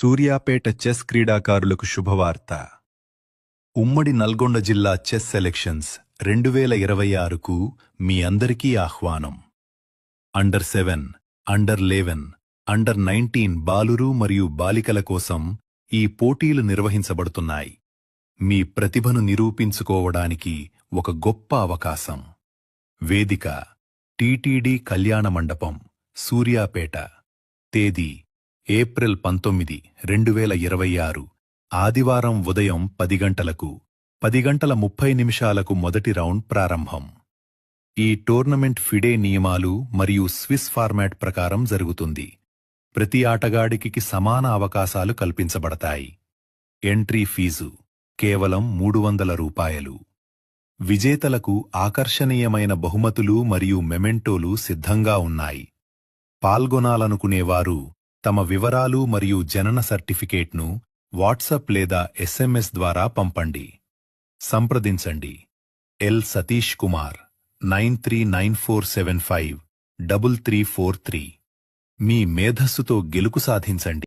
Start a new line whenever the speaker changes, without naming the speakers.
Suryapet chess క్రీడాకారులకు శుభవార్త. ఉమ్మడి నల్గొండ జిల్లా చెస్ సెలెక్షన్స్ 2026కు మీ అందరికీ ఆహ్వానం. అండర్-7, అండర్-11, అండర్-19 బాలురు మరియు బాలికల కోసం ఈ పోటీలు నిర్వహించబడుతున్నాయి. మీ ప్రతిభను నిరూపించుకోవడానికి ఒక గొప్ప అవకాశం. వేదిక: టీటీడీ కళ్యాణ మండపం, సూర్యాపేట. తేదీ: ఏప్రిల్ 19, 2026 ఆదివారం ఉదయం 10 గంటలకు 10:30 మొదటి రౌండ్ ప్రారంభం. ఈ టోర్నమెంట్ ఫిడే నియమాలు మరియు స్విస్ ఫార్మాట్ ప్రకారం జరుగుతుంది. ప్రతి ఆటగాడికి సమాన అవకాశాలు కల్పించబడతాయి. ఎంట్రీ ఫీజు కేవలం ₹300. విజేతలకు ఆకర్షణీయమైన బహుమతులు మరియు మెమెంటోలు సిద్ధంగా ఉన్నాయి. పాల్గొనాలనుకునేవారు తమ వివరాలు మరియు జనన సర్టిఫికేట్ను వాట్సాప్ లేదా SMS ద్వారా పంపండి. సంప్రదించండి: ఎల్ సతీష్ కుమార్ 9394753343. మీ మేధస్సుతో గెలుపు సాధించండి.